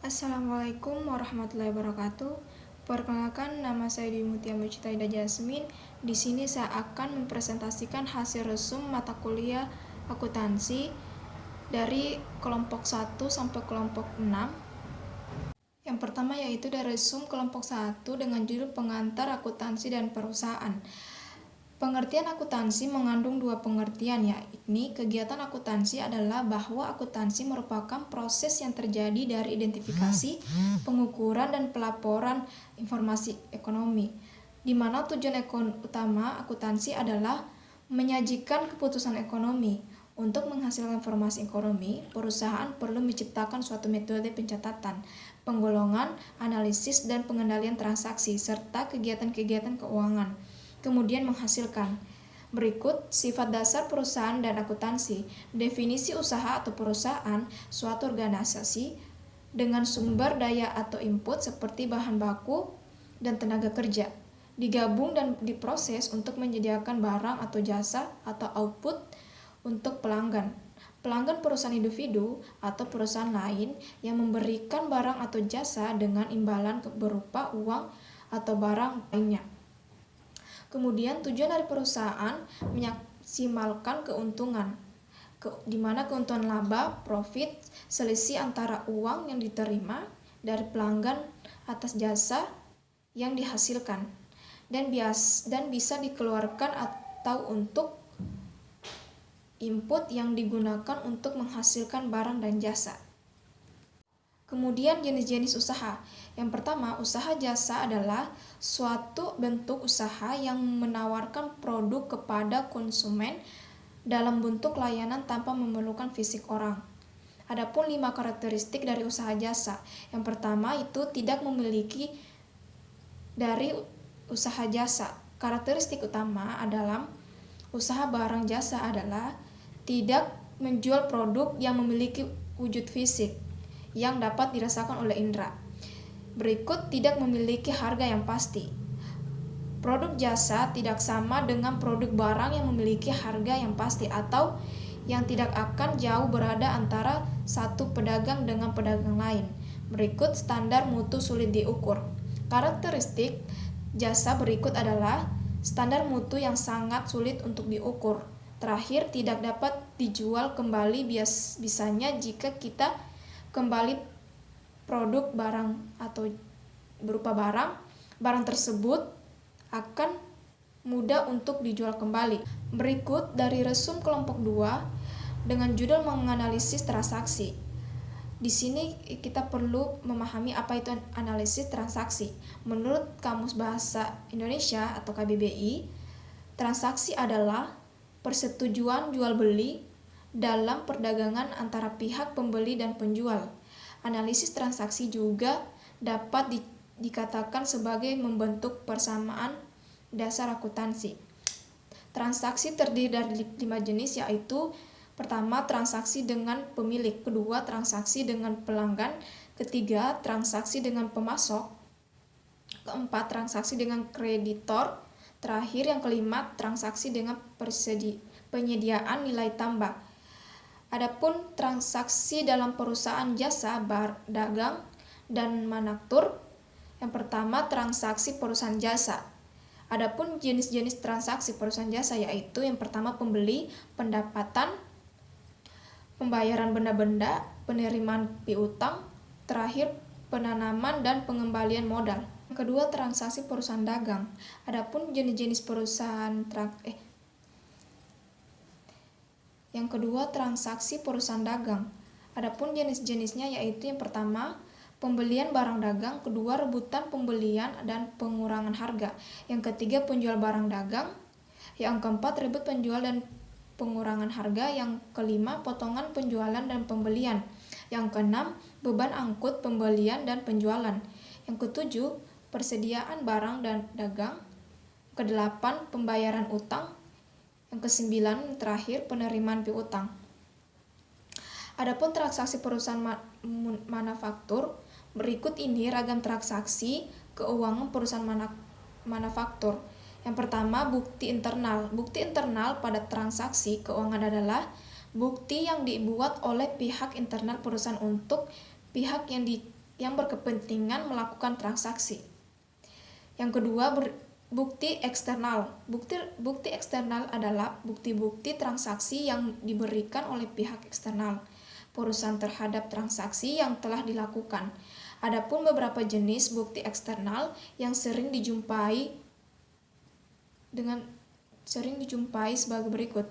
Assalamualaikum warahmatullahi wabarakatuh. Perkenalkan, nama saya Dwi Mutia Mucitaida Jasmine. Di sini saya akan mempresentasikan hasil resum mata kuliah akuntansi dari kelompok 1 sampai kelompok 6. Yang pertama yaitu dari resum kelompok 1 dengan judul pengantar akuntansi dan perusahaan. Pengertian akuntansi mengandung dua pengertian, yakni kegiatan akuntansi adalah bahwa akuntansi merupakan proses yang terjadi dari identifikasi, pengukuran, dan pelaporan informasi ekonomi, di mana tujuan utama akuntansi adalah menyajikan keputusan ekonomi. Untuk menghasilkan informasi ekonomi, perusahaan perlu menciptakan suatu metode pencatatan, penggolongan, analisis, dan pengendalian transaksi, serta kegiatan-kegiatan keuangan. Kemudian menghasilkan. Berikut sifat dasar perusahaan dan akuntansi. Definisi usaha atau perusahaan, suatu organisasi dengan sumber daya atau input seperti bahan baku dan tenaga kerja, digabung dan diproses untuk menyediakan barang atau jasa atau output untuk pelanggan. Pelanggan perusahaan individu atau perusahaan lain yang memberikan barang atau jasa dengan imbalan berupa uang atau barang lainnya. Kemudian tujuan dari perusahaan memaksimalkan keuntungan, di mana keuntungan laba, profit, selisih antara uang yang diterima dari pelanggan atas jasa yang dihasilkan, dan bisa dikeluarkan atau untuk input yang digunakan untuk menghasilkan barang dan jasa. Kemudian jenis-jenis usaha. Yang pertama, usaha jasa adalah suatu bentuk usaha yang menawarkan produk kepada konsumen dalam bentuk layanan tanpa memerlukan fisik orang. Adapun 5 karakteristik dari usaha jasa. Yang pertama itu tidak memiliki dari usaha jasa. Karakteristik utama adalah usaha barang jasa adalah tidak menjual produk yang memiliki wujud fisik yang dapat dirasakan oleh indera. Berikut, tidak memiliki harga yang pasti. Produk jasa tidak sama dengan produk barang yang memiliki harga yang pasti atau yang tidak akan jauh berada antara satu pedagang dengan pedagang lain. Berikut, standar mutu sulit diukur. Karakteristik jasa berikut adalah standar mutu yang sangat sulit untuk diukur. Terakhir, tidak dapat dijual kembali bisanya jika kita kembali produk barang atau berupa barang tersebut akan mudah untuk dijual kembali. Berikut dari resum kelompok 2 dengan judul menganalisis transaksi. Di sini kita perlu memahami apa itu analisis transaksi. Menurut Kamus Bahasa Indonesia atau KBBI, transaksi adalah persetujuan jual beli dalam perdagangan antara pihak pembeli dan penjual. Analisis transaksi juga dapat dikatakan sebagai membentuk persamaan dasar akuntansi. Transaksi terdiri dari 5 jenis, yaitu pertama, transaksi dengan pemilik, kedua, transaksi dengan pelanggan, ketiga, transaksi dengan pemasok, keempat, transaksi dengan kreditor, terakhir yang kelima, transaksi dengan penyediaan nilai tambah. Adapun transaksi dalam perusahaan jasa, dagang, dan manufaktur. Yang pertama, transaksi perusahaan jasa. Adapun jenis-jenis transaksi perusahaan jasa yaitu yang pertama, pembeli, pendapatan, pembayaran benda-benda, penerimaan piutang, terakhir penanaman dan pengembalian modal. Yang kedua, transaksi perusahaan dagang. Adapun jenis-jenis Yang kedua, transaksi perusahaan dagang. Adapun jenis-jenisnya yaitu yang pertama, pembelian barang dagang, kedua, rebutan pembelian dan pengurangan harga, yang ketiga, penjual barang dagang, yang keempat, rebut penjual dan pengurangan harga, yang kelima, potongan penjualan dan pembelian, yang keenam, beban angkut pembelian dan penjualan, yang ketujuh, persediaan barang dan dagang, kedelapan, pembayaran utang, yang kesembilan, terakhir, penerimaan piutang. Adapun transaksi perusahaan manufaktur, berikut ini ragam transaksi keuangan perusahaan manufaktur. Yang pertama, bukti internal. Bukti internal pada transaksi keuangan adalah bukti yang dibuat oleh pihak internal perusahaan untuk pihak yang yang berkepentingan melakukan transaksi. Yang kedua, bukti eksternal. Bukti eksternal adalah bukti-bukti transaksi yang diberikan oleh pihak eksternal perusahaan terhadap transaksi yang telah dilakukan. Adapun beberapa jenis bukti eksternal yang sering dijumpai sebagai berikut.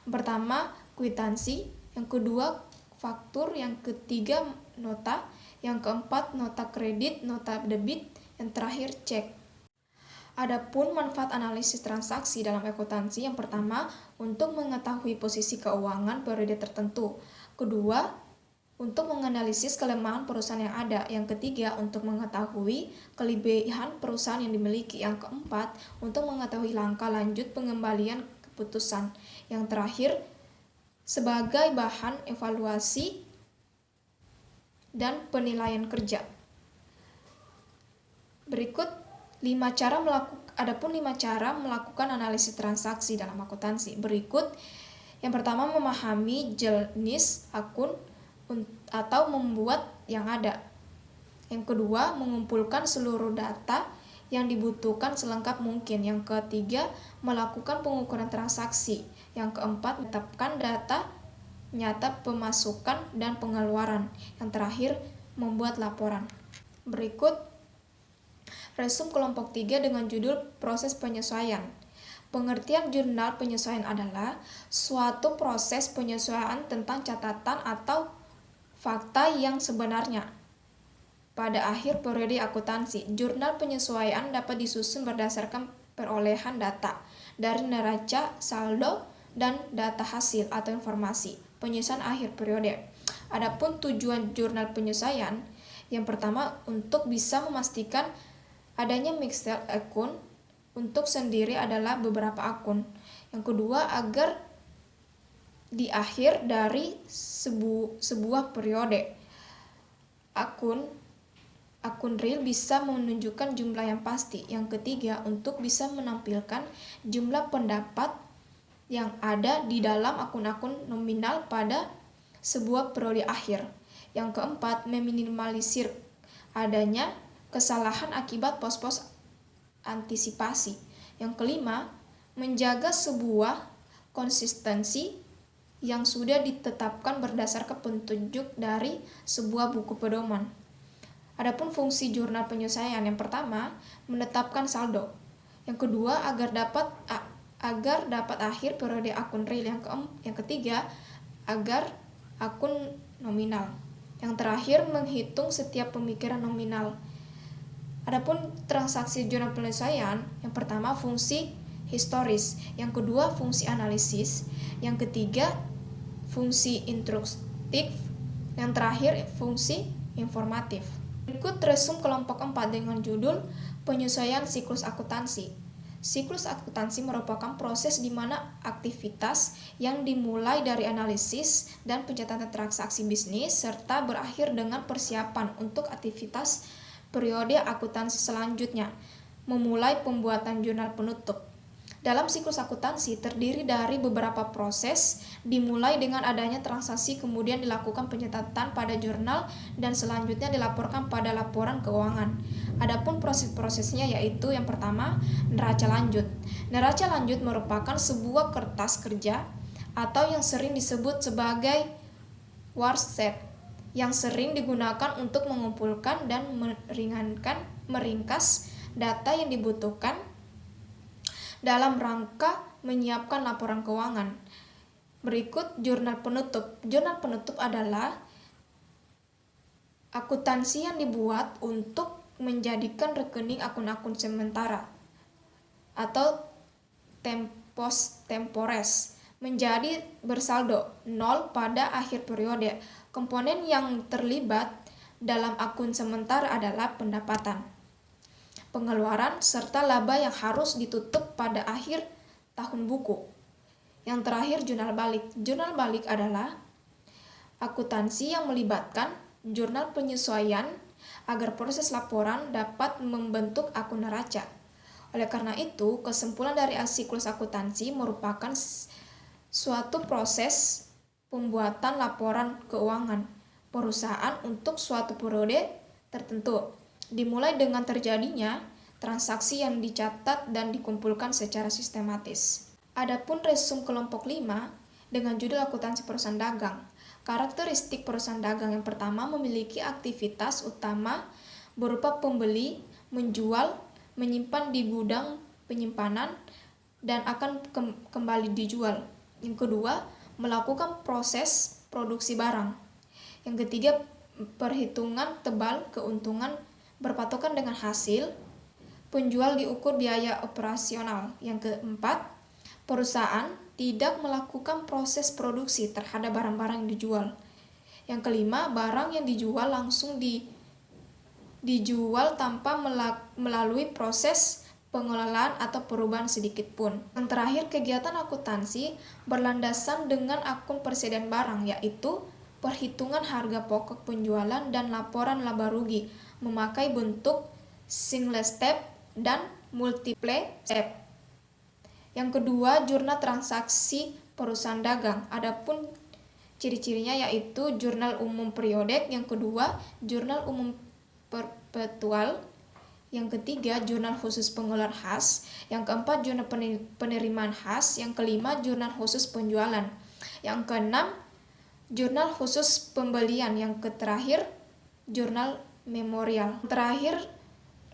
Yang pertama, kwitansi, yang kedua, faktur, yang ketiga, nota, yang keempat, nota kredit, nota debit, yang terakhir, cek. Adapun manfaat analisis transaksi dalam akuntansi, yang pertama, untuk mengetahui posisi keuangan periode tertentu. Kedua, untuk menganalisis kelemahan perusahaan yang ada. Yang ketiga, untuk mengetahui kelebihan perusahaan yang dimiliki. Yang keempat, untuk mengetahui langkah lanjut pengembalian keputusan. Yang terakhir, sebagai bahan evaluasi dan penilaian kerja. Berikut 5 cara melakukan analisis transaksi dalam akuntansi. Berikut, yang pertama, memahami jenis akun atau membuat yang ada. Yang kedua, mengumpulkan seluruh data yang dibutuhkan selengkap mungkin. Yang ketiga, melakukan pengukuran transaksi. Yang keempat, menetapkan data nyata pemasukan dan pengeluaran. Yang terakhir, membuat laporan. Berikut resum kelompok 3 dengan judul proses penyesuaian. Pengertian jurnal penyesuaian adalah suatu proses penyesuaian tentang catatan atau fakta yang sebenarnya. Pada akhir periode akuntansi, jurnal penyesuaian dapat disusun berdasarkan perolehan data dari neraca, saldo, dan data hasil atau informasi penyesuaian akhir periode. Adapun tujuan jurnal penyesuaian, yang pertama, untuk bisa memastikan adanya mixed akun untuk sendiri adalah beberapa akun. Yang kedua, agar di akhir dari sebuah periode akun real bisa menunjukkan jumlah yang pasti. Yang ketiga, untuk bisa menampilkan jumlah pendapat yang ada di dalam akun-akun nominal pada sebuah periode akhir. Yang keempat, meminimalisir adanya kesalahan akibat pos-pos antisipasi. Yang kelima, menjaga sebuah konsistensi yang sudah ditetapkan berdasarkan petunjuk dari sebuah buku pedoman. Adapun fungsi jurnal penyesuaian, yang pertama, menetapkan saldo. Yang kedua, agar dapat akhir periode akun real. Yang ketiga, agar akun nominal. Yang terakhir, menghitung setiap pemikiran nominal. Adapun transaksi jurnal penyesuaian, yang pertama, fungsi historis, yang kedua, fungsi analisis, yang ketiga, fungsi instruktif, yang terakhir, fungsi informatif. Berikut resum kelompok 4 dengan judul penyesuaian siklus akuntansi. Siklus akuntansi merupakan proses di mana aktivitas yang dimulai dari analisis dan pencatatan transaksi bisnis serta berakhir dengan persiapan untuk aktivitas periode akuntansi selanjutnya, memulai pembuatan jurnal penutup. Dalam siklus akuntansi terdiri dari beberapa proses, dimulai dengan adanya transaksi, kemudian dilakukan pencatatan pada jurnal, dan selanjutnya dilaporkan pada laporan keuangan. Adapun proses-prosesnya yaitu yang pertama, neraca lanjut. Neraca lanjut merupakan sebuah kertas kerja atau yang sering disebut sebagai worksheet yang sering digunakan untuk mengumpulkan dan meringkas data yang dibutuhkan dalam rangka menyiapkan laporan keuangan. Berikut jurnal penutup. Jurnal penutup adalah akuntansi yang dibuat untuk menjadikan rekening akun-akun sementara atau tempos tempores menjadi bersaldo 0 pada akhir periode. Komponen yang terlibat dalam akun sementara adalah pendapatan, pengeluaran, serta laba yang harus ditutup pada akhir tahun buku. Yang terakhir, jurnal balik. Jurnal balik adalah akuntansi yang melibatkan jurnal penyesuaian agar proses laporan dapat membentuk akun neraca. Oleh karena itu, kesimpulan dari siklus akuntansi merupakan suatu proses pembuatan laporan keuangan perusahaan untuk suatu periode tertentu. Dimulai dengan terjadinya transaksi yang dicatat dan dikumpulkan secara sistematis. Adapun resume kelompok 5 dengan judul akuntansi perusahaan dagang. Karakteristik perusahaan dagang yang pertama memiliki aktivitas utama berupa pembeli, menjual, menyimpan di gudang penyimpanan, dan akan kembali dijual. Yang kedua, melakukan proses produksi barang. Yang ketiga, perhitungan tebal keuntungan berpatokan dengan hasil. Penjual diukur biaya operasional. Yang keempat, perusahaan tidak melakukan proses produksi terhadap barang-barang yang dijual. Yang kelima, barang yang dijual langsung dijual tanpa melalui proses pengelolaan atau perubahan sedikit pun. Yang terakhir, kegiatan akuntansi berlandasan dengan akun persediaan barang, yaitu perhitungan harga pokok penjualan dan laporan laba rugi, memakai bentuk single step dan multiple step. Yang kedua, jurnal transaksi perusahaan dagang. Adapun ciri-cirinya yaitu jurnal umum periodik, yang kedua jurnal umum perpetual, yang ketiga jurnal khusus pengeluaran khas, yang keempat jurnal penerimaan khas, yang kelima jurnal khusus penjualan, yang keenam jurnal khusus pembelian, yang terakhir jurnal memorial. Terakhir,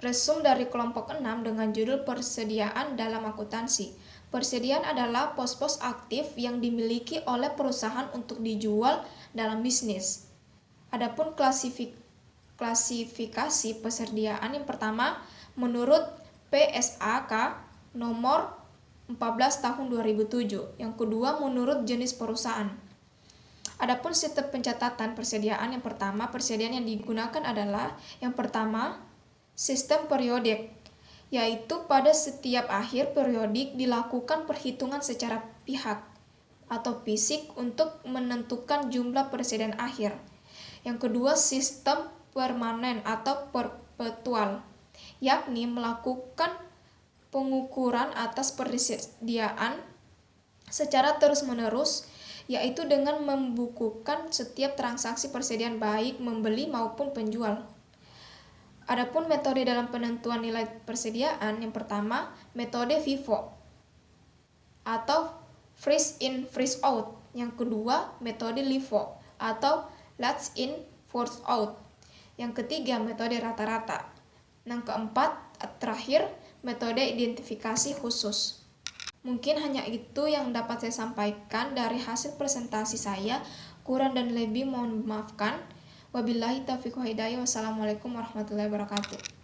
resume dari kelompok 6 dengan judul persediaan dalam akuntansi. Persediaan adalah pos-pos aktif yang dimiliki oleh perusahaan untuk dijual dalam bisnis. Adapun klasifikasi persediaan yang pertama menurut PSAK nomor 14 tahun 2007. Yang kedua menurut jenis perusahaan. Adapun sistem pencatatan persediaan yang pertama, persediaan yang digunakan adalah yang pertama sistem periodik, yaitu pada setiap akhir periodik dilakukan perhitungan secara pihak atau fisik untuk menentukan jumlah persediaan akhir. Yang kedua sistem permanen atau perpetual, yakni melakukan pengukuran atas persediaan secara terus-menerus, yaitu dengan membukukan setiap transaksi persediaan baik membeli maupun penjual. Adapun metode dalam penentuan nilai persediaan, yang pertama metode FIFO atau freeze in freeze out. Yang kedua metode LIFO atau last in first out. Yang ketiga metode rata-rata. Yang keempat terakhir metode identifikasi khusus. Mungkin hanya itu yang dapat saya sampaikan dari hasil presentasi saya. Kurang dan lebih mohon maafkan. Wabillahi taufiq wal hidayah. Wassalamualaikum warahmatullahi wabarakatuh.